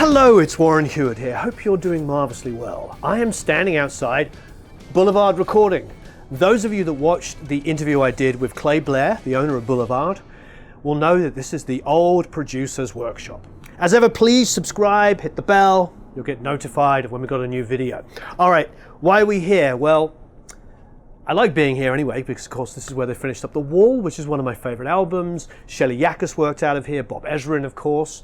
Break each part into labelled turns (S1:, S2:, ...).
S1: Hello, it's Warren Hewitt here. Hope you're doing marvelously well. I am standing outside Boulevard Recording. Those of you that watched the interview I did with Blair, the owner of Boulevard, will know that this is the old producer's workshop. As ever, please subscribe, hit the bell. You'll get notified of when we've got a new video. All right, why are we here? Well, I like being here anyway, because of course this is where they finished up The Wall, which is one of my favorite albums. Shelley Yakis worked out of here, Bob Ezrin, of course,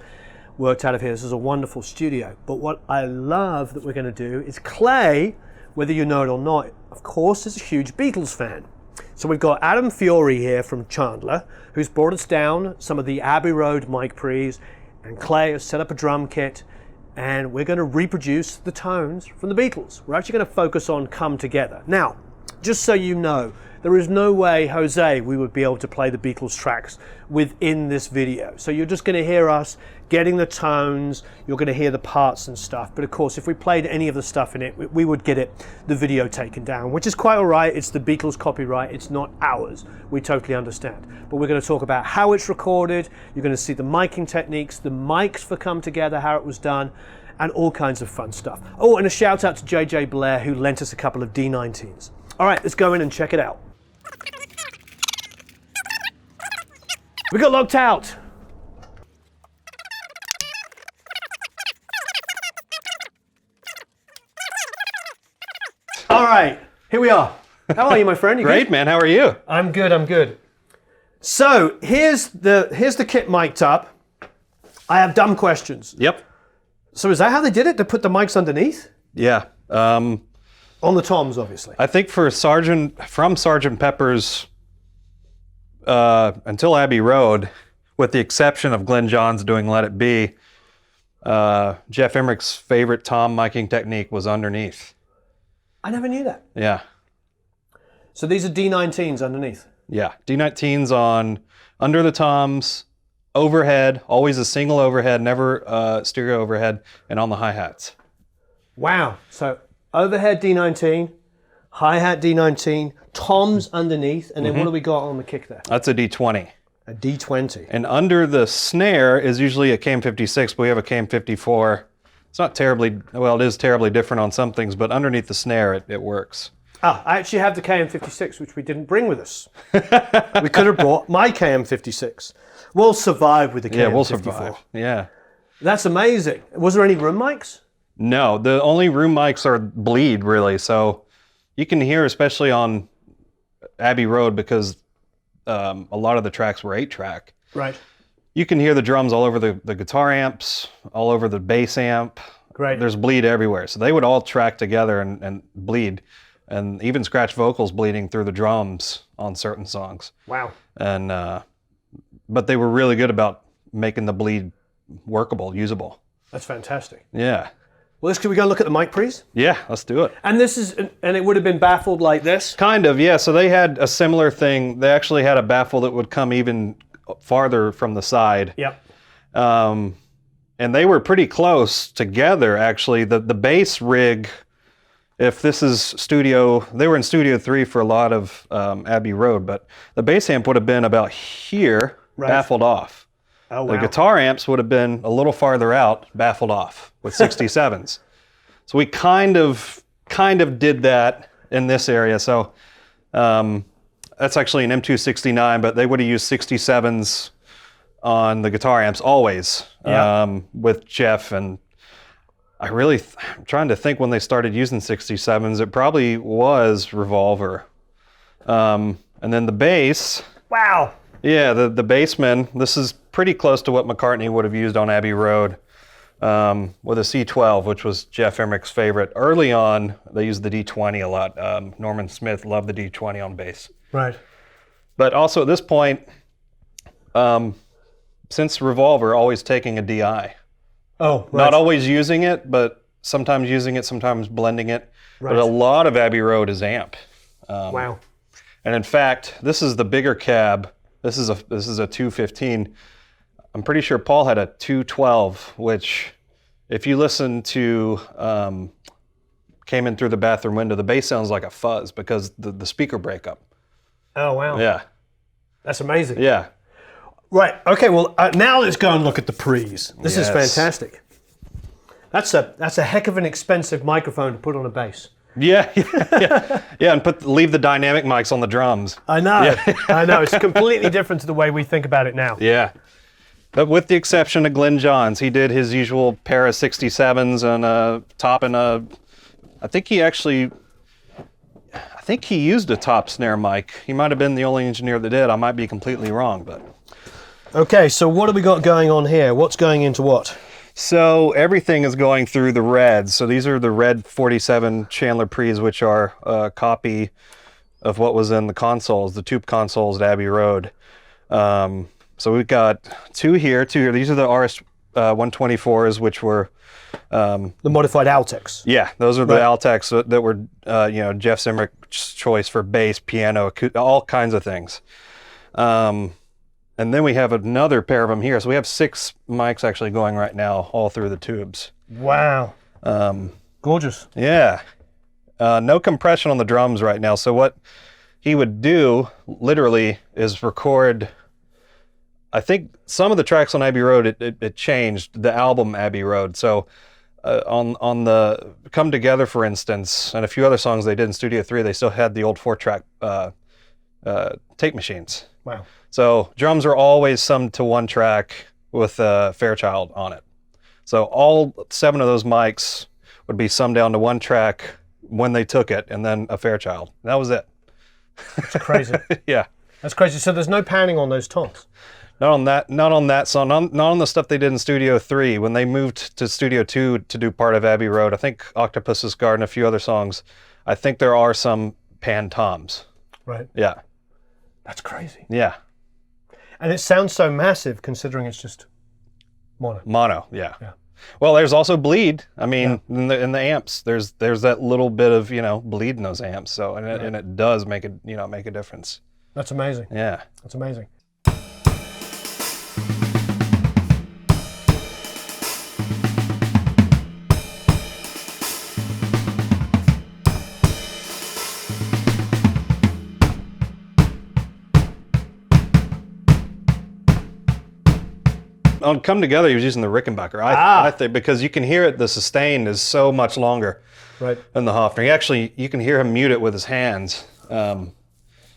S1: worked out of here. This is a wonderful studio. But what I love that we're going to do is Clay, whether you know it or not, of course, is a huge Beatles fan. So we've got Adam Fiore here from Chandler, who's brought us down some of the Abbey Road mic pre's, and Clay has set up a drum kit, and we're going to reproduce the tones from the Beatles. We're actually going to focus on Come Together. Now, just so you know, there is no way, Jose, we would be able to play the Beatles tracks within this video. So you're just going to hear us getting the tones, you're going to hear the parts and stuff. But of course, if we played any of the stuff in it, we would get the video taken down, which is quite all right. It's the Beatles copyright, it's not ours. We totally understand. But we're going to talk about how it's recorded, you're going to see the miking techniques, the mics for Come Together, how it was done, and all kinds of fun stuff. Oh, and a shout out to JJ Blair, who lent us a couple of D19s. All right, let's go in and check it out. We got locked out. All right, here we are. How are you, my friend? You
S2: Great,
S1: good?
S2: man. How are you?
S1: I'm good, I'm good. So here's the kit mic'd up. I have dumb questions.
S2: Yep.
S1: So is that how they did it? They put the mics underneath?
S2: Yeah.
S1: On the toms, obviously.
S2: I think from Sgt. Pepper's until Abbey Road, with the exception of Glenn Johns doing Let It Be, Geoff Emerick's favorite tom miking technique was underneath.
S1: I never knew that.
S2: Yeah.
S1: So these are D19s underneath?
S2: Yeah. D19s on under the toms, overhead, always a single overhead, never stereo overhead, and on the hi-hats.
S1: Wow. So overhead D19, hi-hat D19, toms underneath, and then what do we got on the kick there?
S2: That's a D20.
S1: A D20.
S2: And under the snare is usually a KM56, but we have a KM54. It's not terribly, well, it is terribly different on some things, but underneath the snare, it works.
S1: Ah, I actually have the KM56, which we didn't bring with us. We could have brought my KM56. We'll survive with the KM54.
S2: Yeah, we'll survive. Yeah.
S1: That's amazing. Was there any room mics?
S2: No, the only room mics are bleed, really. So you can hear, especially on Abbey Road, because a lot of the tracks were 8-track.
S1: Right.
S2: You can hear the drums all over the guitar amps, all over the bass amp.
S1: Great.
S2: There's bleed everywhere. So they would all track together and bleed. And even scratch vocals bleeding through the drums on certain songs.
S1: Wow.
S2: And but they were really good about making the bleed workable, usable.
S1: That's fantastic.
S2: Yeah.
S1: Well, can we go look at the mic pre's?
S2: Yeah, let's do it.
S1: And this is, and it would have been baffled like this?
S2: Kind of, yeah. So they had a similar thing. They actually had a baffle that would come even farther from the side.
S1: Yep.
S2: And they were pretty close together, actually. The bass rig, if this is studio, they were in Studio 3 for a lot of Abbey Road, but the bass amp would have been about here,
S1: right,
S2: baffled off.
S1: Oh, wow.
S2: The guitar amps would have been a little farther out, baffled off with 67s. So we kind of did that in this area. So that's actually an M269, but they would have used 67s on the guitar amps always,
S1: yeah,
S2: with Geoff. And I'm trying to think when they started using 67s. It probably was Revolver. And then the bass.
S1: Wow.
S2: Yeah, the bassman, this is pretty close to what McCartney would have used on Abbey Road with a C12, which was Geoff Emerick's favorite. Early on, they used the D20 a lot. Norman Smith loved the D20 on bass.
S1: Right.
S2: But also at this point, since Revolver, always taking a DI.
S1: Oh, right.
S2: Not always using it, but sometimes using it, sometimes blending it.
S1: Right.
S2: But a lot of Abbey Road is amp.
S1: Wow.
S2: And in fact, this is the bigger cab. This is a 215. I'm pretty sure Paul had a 212, which if you listen to Came In Through the Bathroom Window, the bass sounds like a fuzz because the speaker breakup.
S1: Oh, wow.
S2: Yeah.
S1: That's amazing.
S2: Yeah.
S1: Right. Okay, well, now let's go and look at the pre's. This is fantastic. That's a heck of an expensive microphone to put on a bass.
S2: Yeah, yeah, and leave the dynamic mics on the drums.
S1: I know, I know. It's completely different to the way we think about it now.
S2: Yeah, but with the exception of Glenn Johns, he did his usual pair of 67s and a top and a. I think he used a top snare mic. He might have been the only engineer that did. I might be completely wrong, but.
S1: Okay, so what have we got going on here? What's going into what?
S2: So everything is going through the Reds. So these are the RED.47 Chandler pre's, which are a copy of what was in the consoles, the tube consoles at Abbey Road. So we've got two here. These are the RS 124s, which were
S1: the modified Altex.
S2: Yeah, those are the Altex that were Geoff Emerick's choice for bass, piano, all kinds of things. And then we have another pair of them here. So we have 6 mics actually going right now, all through the tubes.
S1: Wow. Gorgeous.
S2: Yeah. No compression on the drums right now. So what he would do, literally, is record. I think some of the tracks on Abbey Road, it changed, the album Abbey Road. So on the Come Together, for instance, and a few other songs they did in Studio 3, they still had the old 4-track tape machines.
S1: Wow.
S2: So drums are always summed to one track with Fairchild on it. So all 7 of those mics would be summed down to one track when they took it, and then a Fairchild. That was it.
S1: That's crazy.
S2: Yeah.
S1: That's crazy. So there's no panning on those toms?
S2: Not on that song, not on the stuff they did in Studio 3. When they moved to Studio 2 to do part of Abbey Road, I think Octopus's Garden, a few other songs, I think there are some pan toms.
S1: Right.
S2: Yeah.
S1: That's crazy.
S2: Yeah.
S1: And it sounds so massive considering it's just mono.
S2: Mono, yeah. Well, there's also bleed. I mean, in the amps, there's that little bit of bleed in those amps. So and it does make a difference.
S1: That's amazing.
S2: Yeah,
S1: that's amazing.
S2: On Come Together, he was using the Rickenbacker. I think because you can hear it, the sustain is so much longer than the Hofner. You can hear him mute it with his hands. Nice.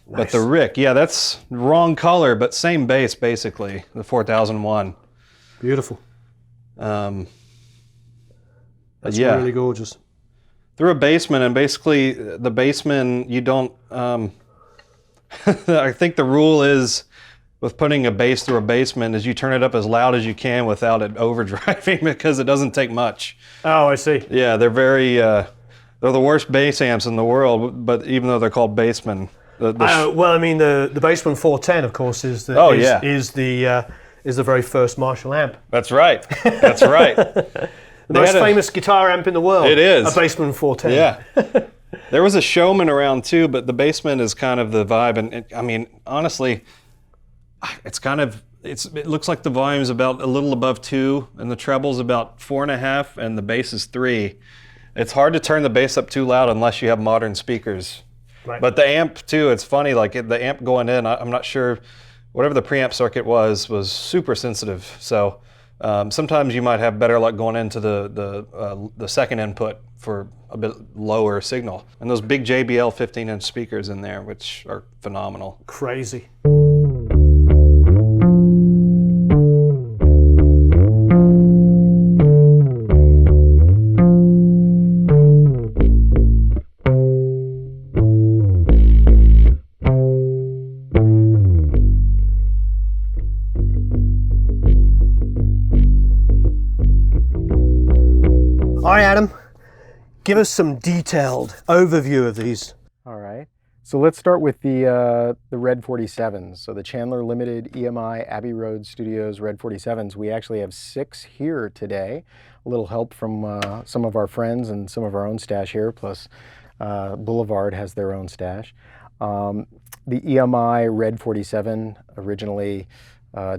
S2: But the Rick, that's wrong color, but same bass, basically, the 4001.
S1: Beautiful.
S2: That's
S1: really gorgeous.
S2: Through a basement, and basically the basement, you don't, I think the rule is, with putting a bass through a basement, is you turn it up as loud as you can without it overdriving, because it doesn't take much.
S1: Oh, I see.
S2: Yeah, they're very, they're the worst bass amps in the world, but even though they're called Bassman.
S1: Well, I mean, the Bassman 410, of course, is the very first Marshall amp.
S2: That's right. That's right.
S1: The most famous guitar amp in the world.
S2: It is.
S1: A Bassman 410.
S2: Yeah. There was a Showman around too, but the Bassman is kind of the vibe. And I mean, honestly, it looks like the volume's about a little above 2, and the treble's about 4.5, and the bass is 3. It's hard to turn the bass up too loud unless you have modern speakers. Right. But the amp too, it's funny, like the amp going in, I'm not sure, whatever the preamp circuit was super sensitive. So sometimes you might have better luck going into the second input for a bit lower signal. And those big JBL 15-inch speakers in there, which are phenomenal.
S1: Crazy. All right, Adam, give us some detailed overview of these.
S3: All right. So let's start with the RED.47s. So the Chandler Limited EMI Abbey Road Studios RED.47s. We actually have 6 here today. A little help from some of our friends and some of our own stash here, plus Boulevard has their own stash. The EMI RED.47 originally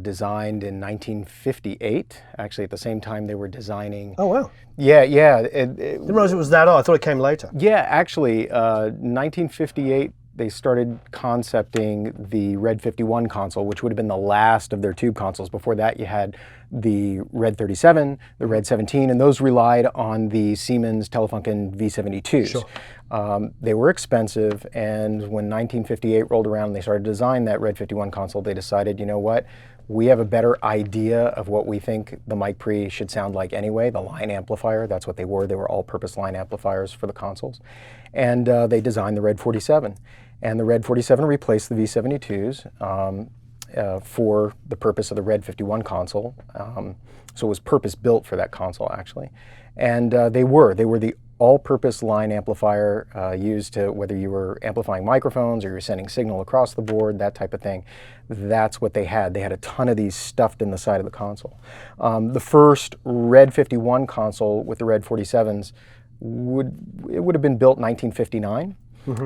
S3: designed in 1958. Actually, at the same time they were designing.
S1: Oh, wow.
S3: Yeah.
S1: Didn't realize it was that old. I thought it came later.
S3: Yeah, actually, 1958, they started concepting the RED.51 console, which would have been the last of their tube consoles. Before that, you had the Red 37, the Red 17, and those relied on the Siemens Telefunken V72s.
S1: Sure.
S3: They were expensive, and when 1958 rolled around and they started to design that Red 51 console, they decided, you know what, we have a better idea of what we think the mic pre should sound like anyway, the line amplifier. That's what they were. They were all-purpose line amplifiers for the consoles. And they designed the Red 47. And the Red 47 replaced the V72s for the purpose of the Red 51 console. So it was purpose-built for that console, actually. And they were the all-purpose line amplifier used to, whether you were amplifying microphones or you were sending signal across the board, that type of thing. That's what they had. They had a ton of these stuffed in the side of the console. The first Red 51 console with the Red 47s would have been built in 1959,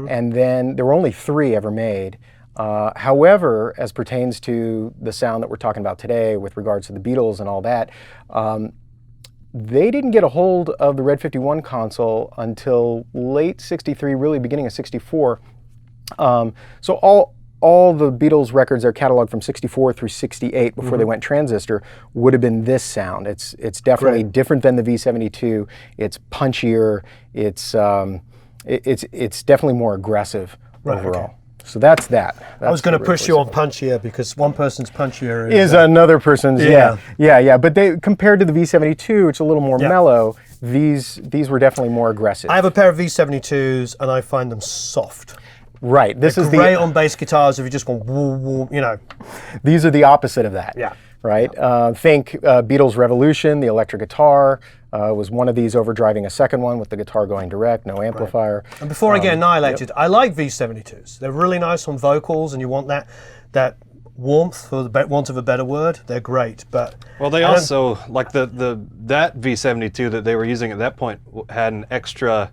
S3: and then there were only 3 ever made. However, as pertains to the sound that we're talking about today with regards to the Beatles and all that, they didn't get a hold of the Red 51 console until late 63, really beginning of 64. So all the Beatles records, their catalog from 64 through 68 before they went transistor, would have been this sound. It's definitely different than the V72. It's punchier. It's definitely more aggressive overall. Okay. So that's that.
S1: I was going to push you on punchier because one person's punchier
S3: is another person's. Yeah. But they, compared to the V72, it's a little more mellow. These were definitely more aggressive.
S1: I have a pair of V72s and I find them soft.
S3: Right. This is
S1: great on bass guitars if you just want woo, woo, you know.
S3: These are the opposite of that.
S1: Yeah.
S3: Right. Think Beatles Revolution, the electric guitar. Was one of these overdriving a second one with the guitar going direct, no amplifier.
S1: Right. And before I get annihilated, I like V72s. They're really nice on vocals, and you want that warmth, for the want of a better word. They're great, but
S2: well, they also like that V72 that they were using at that point had an extra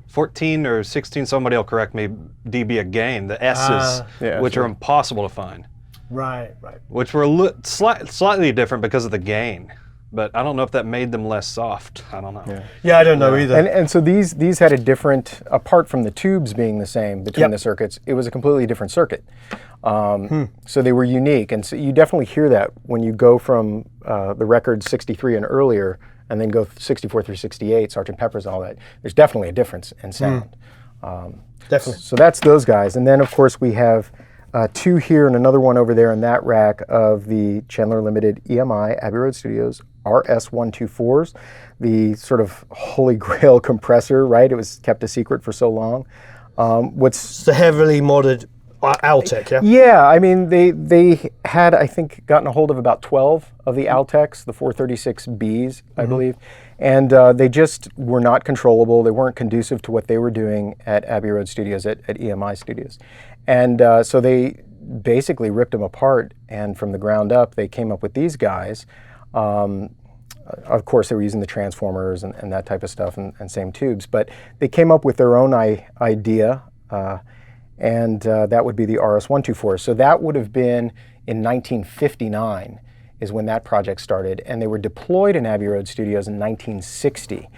S2: 14 or 16. Somebody will correct me. dB of gain, the S's, which are impossible to find.
S1: Right.
S2: Which were slightly different because of the gain. But I don't know if that made them less soft. I don't know.
S1: Yeah, I don't know either.
S3: And so these had a different, apart from the tubes being the same between the circuits, it was a completely different circuit. So they were unique. And so you definitely hear that when you go from the record 63 and earlier, and then go 64 through 68, Sgt. Pepper's and all that. There's definitely a difference in sound.
S1: Definitely.
S3: So that's those guys. And then, of course, we have 2 here and another one over there in that rack of the Chandler Limited EMI Abbey Road Studios RS124s, the sort of holy grail compressor, right? It was kept a secret for so long.
S1: It's the heavily modded Altec, yeah?
S3: Yeah, I mean, they had, I think, gotten a hold of about 12 of the Altecs, the 436Bs, I believe, and they just were not controllable. They weren't conducive to what they were doing at Abbey Road Studios, at EMI Studios. And so they basically ripped them apart, and from the ground up, they came up with these guys. Of course, they were using the transformers and that type of stuff and same tubes, but they came up with their own idea, and that would be the RS124. So that would have been in 1959 is when that project started, and they were deployed in Abbey Road Studios in 1960.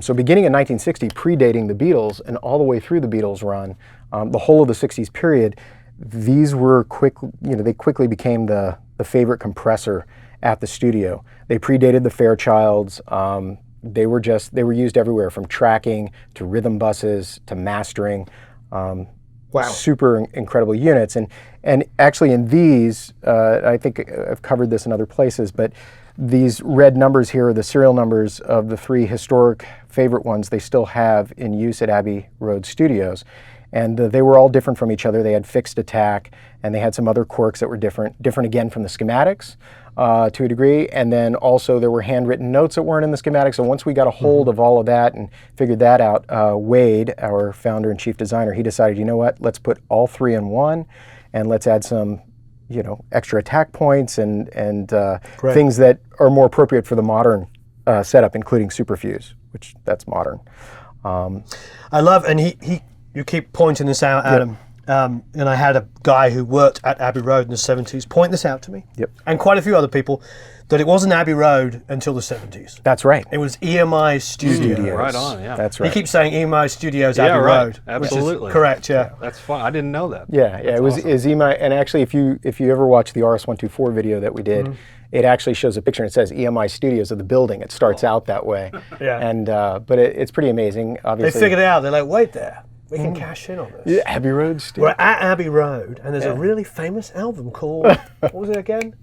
S3: So beginning in 1960, predating the Beatles and all the way through the Beatles run, the whole of the 60s period, these were they quickly became the favorite compressor at the studio. They predated the Fairchilds. They were used everywhere, from tracking to rhythm buses to mastering.
S1: Wow.
S3: Super incredible units. And actually in these, I think I've covered this in other places, but these red numbers here are the serial numbers of the 3 historic favorite ones they still have in use at Abbey Road Studios. And they were all different from each other. They had fixed attack, and they had some other quirks that were different again from the schematics to a degree. And then also there were handwritten notes that weren't in the schematics. So once we got a hold of all of that and figured that out, Wade, our founder and chief designer, he decided, you know what, let's put all 3 in one, and let's add some, extra attack points and things that are more appropriate for the modern setup, including Superfuse, which that's modern.
S1: I love, and you keep pointing this out, Adam. and I had a guy who worked at Abbey Road in the 70s point this out to me, and quite a few other people, that it wasn't Abbey Road until the 70s.
S3: That's right.
S1: It was EMI Studios.
S2: Right on, yeah.
S3: That's right.
S1: He keeps saying EMI Studios
S2: Yeah,
S1: Abbey
S2: right.
S1: Road.
S2: Absolutely.
S1: Which is correct, yeah.
S2: That's fun. I didn't know that.
S3: Yeah, it was
S2: awesome.
S3: is EMI, and actually, if you ever watch the RS-124 video that we did, it actually shows a picture and it says EMI Studios of the building. It starts out that way.
S1: Yeah.
S3: And but it's pretty amazing.
S1: They
S3: Obviously,
S1: figured it out. They're like, wait there. We can cash in on this.
S3: Yeah, Abbey Road Studios.
S1: We're at Abbey Road, and there's a really famous album called, what was it again?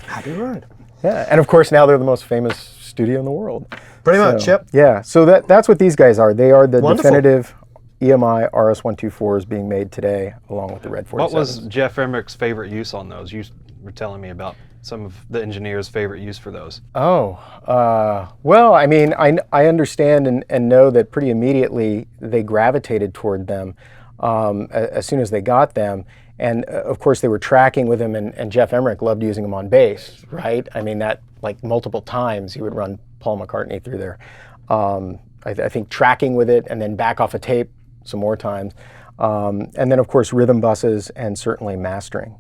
S1: Abbey Road.
S3: Yeah, and of course now they're the most famous studio in the world.
S1: Pretty much, yep.
S3: Yeah, so that's what these guys are. They are the
S1: Wonderful.
S3: definitive EMI RS-124s being made today, along with the Red 47s.
S2: What was Geoff Emerick's favorite use on those? You were telling me about some of the engineers' favorite use for those.
S3: Well, I mean, I understand and know that pretty immediately they gravitated toward them as soon as they got them. And of course, they were tracking with him, and Geoff Emerick loved using them on bass, right? I mean, that like multiple times he would run Paul McCartney through there. I think tracking with it and then back off a tape some more times. And then, of course, rhythm buses and certainly mastering.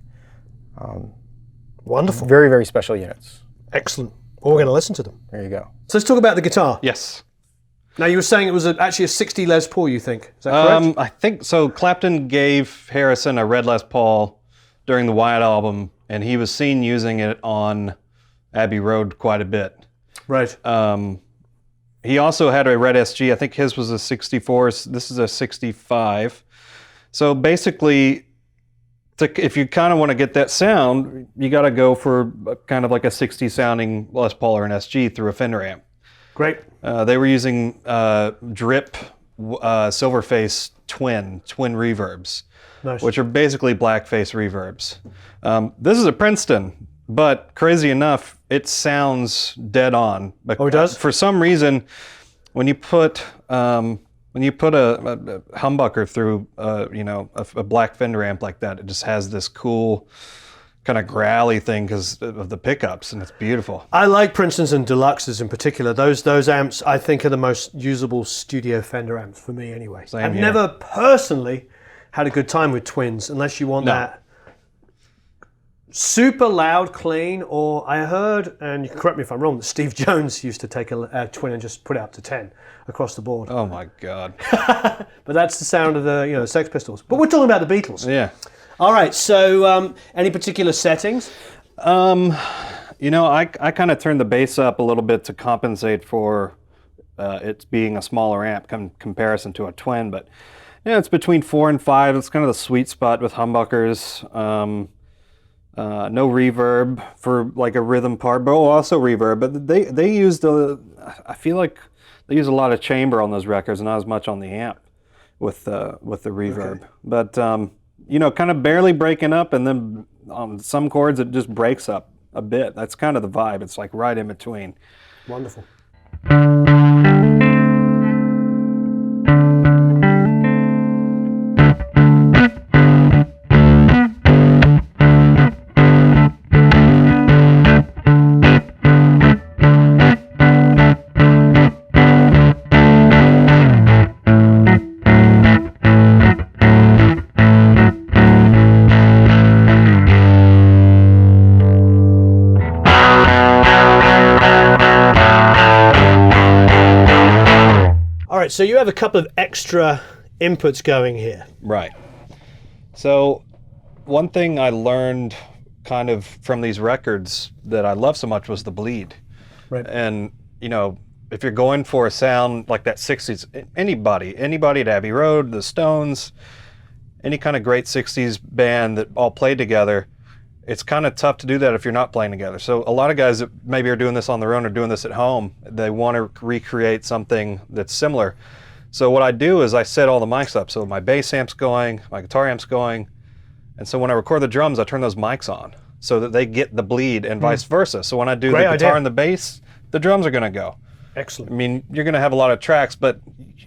S1: Wonderful.
S3: Very, very special units.
S1: Excellent. Well, we're going to listen to them.
S3: There you go.
S1: So let's talk about the guitar.
S2: Yes.
S1: Now, you were saying it was actually a 60 Les Paul, you think? Is that correct?
S2: I think so. Clapton gave Harrison a red Les Paul during the Wyatt album, and he was seen using it on Abbey Road quite a bit.
S1: Right.
S2: He also had a red SG. I think his was a 64. This is a 65. So basically, if you kind of want to get that sound, you got to go for kind of like a 60 sounding Les Paul or an SG through a Fender amp.
S1: Great.
S2: They were using drip Silverface twin reverbs,
S1: Nice.
S2: which are basically blackface reverbs. This is a Princeton, but crazy enough, it sounds dead on.
S1: Oh, it does?
S2: For some reason, when you put a humbucker through a black Fender amp like that, it just has this cool kind of growly thing because of the pickups, and it's beautiful.
S1: I like Princetons and Deluxes in particular. Those amps, I think, are the most usable studio Fender amps for me anyway.
S2: Same
S1: I've
S2: here.
S1: never personally had a good time with twins unless you want that super loud, clean, or I heard, and you can correct me if I'm wrong, that Steve Jones used to take a twin and just put it up to 10 across the board.
S2: Oh my God.
S1: But that's the sound of the Sex Pistols. But we're talking about the Beatles.
S2: Yeah.
S1: All right, so any particular settings?
S2: I kind of turned the bass up a little bit to compensate for it being a smaller amp comparison to a twin, but yeah, it's between 4 and 5. It's kind of the sweet spot with humbuckers. No reverb for like a rhythm part, but also reverb. But they used I feel like they use a lot of chamber on those records, not as much on the amp with the reverb. Okay. But kind of barely breaking up, and then on some chords it just breaks up a bit. That's kind of the vibe. It's like right in between.
S1: Wonderful. So you have a couple of extra inputs going here.
S2: Right. So one thing I learned kind of from these records that I love so much was the bleed.
S1: Right.
S2: And, if you're going for a sound like that 60s, anybody at Abbey Road, the Stones, any kind of great 60s band that all played together, it's kind of tough to do that if you're not playing together. So a lot of guys that maybe are doing this on their own or doing this at home, they want to recreate something that's similar. So what I do is I set all the mics up. So my bass amp's going, my guitar amp's going, and so when I record the drums, I turn those mics on so that they get the bleed and vice versa. So when I do the guitar and the bass, the drums are going to go.
S1: Excellent.
S2: I mean, you're going to have a lot of tracks, but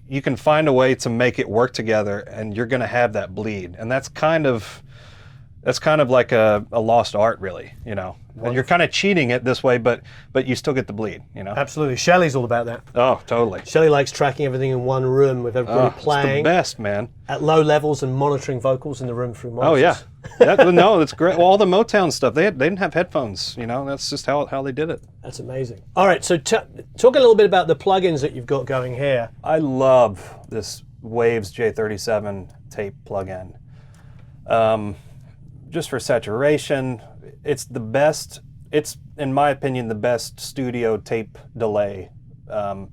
S2: you can find a way to make it work together, and you're going to have that bleed. And that's kind of That's kind of like a lost art, really, you know. And you're kind of cheating it this way, but you still get the bleed, you know.
S1: Absolutely. Shelley's all about that.
S2: Oh, totally.
S1: Shelley likes tracking everything in one room with everybody playing.
S2: It's the best, man.
S1: At low levels and monitoring vocals in the room through monitors.
S2: Oh, yeah. No, that's great. Well, all the Motown stuff, they didn't have headphones, you know. That's just how they did it.
S1: That's amazing. All right, so talk a little bit about the plugins that you've got going here.
S2: I love this Waves J37 tape plugin. Just for saturation, it's the best. It's, in my opinion, the best studio tape delay. And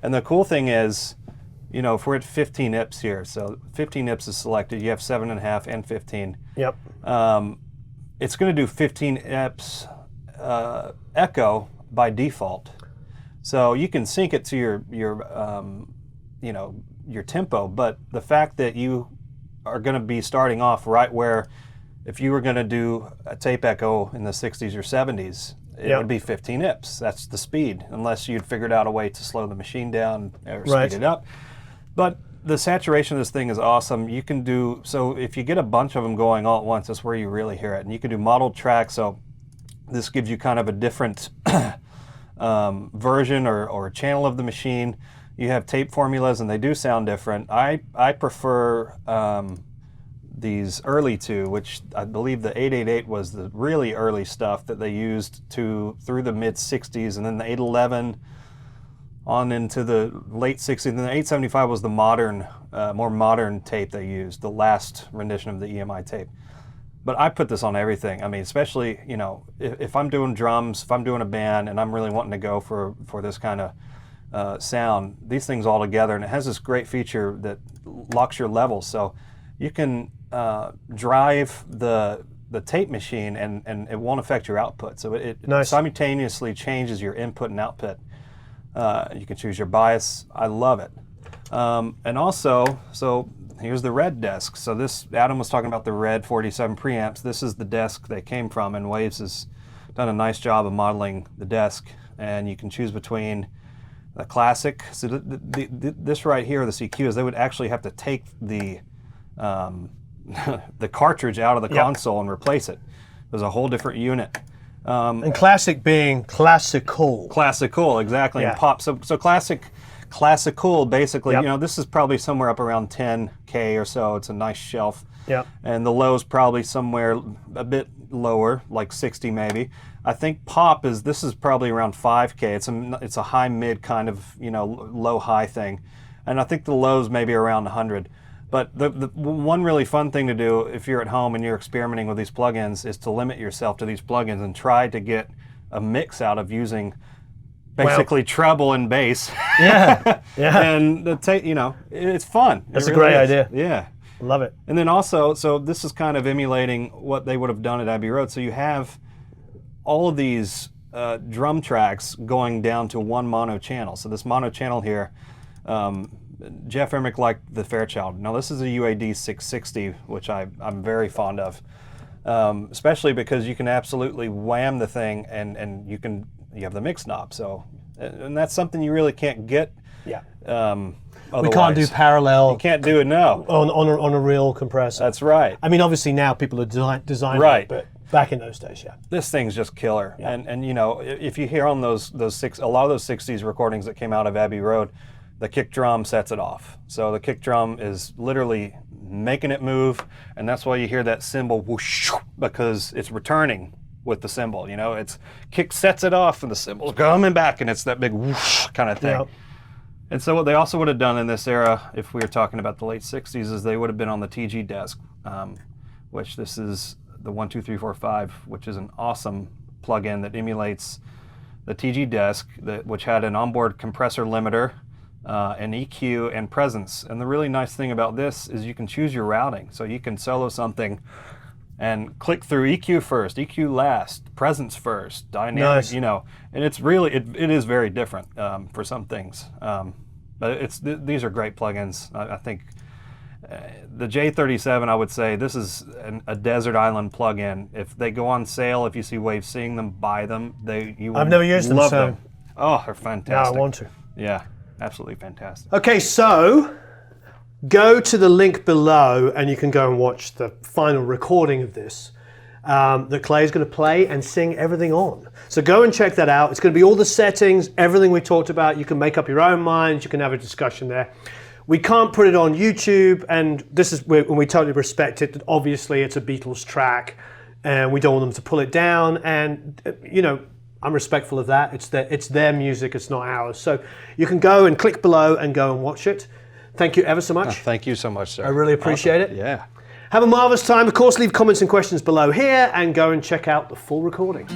S2: the cool thing is, you know, if we're at 15 IPs here, so 15 IPs is selected, you have 7.5 and 15.
S1: Yep.
S2: It's going to do 15 IPs echo by default. So you can sync it to your tempo, but the fact that you are going to be starting off right where, if you were going to do a tape echo in the 60s or 70s, it would be 15 IPs. That's the speed, unless you'd figured out a way to slow the machine down or speed it up. But the saturation of this thing is awesome. You can do, so if you get a bunch of them going all at once, that's where you really hear it. And you can do modeled tracks, so this gives you kind of a different version or channel of the machine. You have tape formulas, and they do sound different. I prefer these early two, which I believe the 888 was the really early stuff that they used through the mid 60s, and then the 811 on into the late 60s, and then the 875 was the modern, more modern tape they used, the last rendition of the EMI tape. But I put this on everything. I mean, especially, you know, if I'm doing drums, if I'm doing a band, and I'm really wanting to go for this kind of sound, these things all together, and it has this great feature that locks your levels. So you can drive the tape machine, and it won't affect your output. So it simultaneously changes your input and output. You can choose your bias. I love it. And also, so here's the RED desk. So this, Adam was talking about the RED 47 preamps. This is the desk they came from, and Waves has done a nice job of modeling the desk. And you can choose between the classic. So this right here, the CQs, they would actually have to take the the cartridge out of the console and replace it. There's a whole different unit.
S1: And classic being classical.
S2: Classical, exactly. And pop. So classical, basically, you know, this is probably somewhere up around 10K or so. It's a nice shelf. Yeah. And the low's probably somewhere a bit lower, like 60 maybe. I think pop this is probably around 5K. It's a high mid kind of, you know, low high thing. And I think the low's maybe around 100. But the one really fun thing to do if you're at home and you're experimenting with these plugins is to limit yourself to these plugins and try to get a mix out of using basically treble and bass. Yeah, yeah. And you know, it's fun.
S1: That's a great idea.
S2: Yeah.
S1: Love it.
S2: And then also, so this is kind of emulating what they would have done at Abbey Road. So you have all of these drum tracks going down to one mono channel. So this mono channel here, Geoff Emerick liked the Fairchild. Now this is a UAD 660, which I'm very fond of, especially because you can absolutely wham the thing, and you have the mix knob. So, and that's something you really can't get. Yeah.
S1: We can't do parallel.
S2: You can't do it now
S1: on a real compressor.
S2: That's right.
S1: I mean, obviously now people are designing it, but back in those days,
S2: this thing's just killer. Yeah. And you know, if you hear on a lot of those 60s recordings that came out of Abbey Road, the kick drum sets it off. So the kick drum is literally making it move, and that's why you hear that cymbal whoosh, because it's returning with the cymbal. You know, it's kick sets it off, and the cymbal's coming back, and it's that big whoosh kind of thing. Yep. And so what they also would have done in this era, if we were talking about the late 60s, is they would have been on the TG desk, which this is the 12345, which is an awesome plugin that emulates the TG desk, which had an onboard compressor limiter, an EQ, and presence. And the really nice thing about this is you can choose your routing. So you can solo something and click through EQ first, EQ last, presence first, dynamic, you know. And it's really, it is very different for some things. But these are great plugins. I think the J37, I would say, this is a desert island plugin. If they go on sale, if you see Waves seeing them, buy them. I've
S1: never used them, so.
S2: Oh, they're fantastic.
S1: No, I want to.
S2: Yeah. Absolutely fantastic.
S1: Okay, so go to the link below and you can go and watch the final recording of this that Clay's going to play and sing everything on. So go and check that out. It's going to be all the settings, everything we talked about. You can make up your own minds. You can have a discussion there. We can't put it on YouTube, and this is when we totally respect it. Obviously, it's a Beatles track, and we don't want them to pull it down. And you know, I'm respectful of that. It's their music. It's not ours. So you can go and click below and go and watch it. Thank you ever so much.
S2: Thank you so much, sir.
S1: I really appreciate it.
S2: Yeah.
S1: Have a marvelous time. Of course, leave comments and questions below here and go and check out the full recording.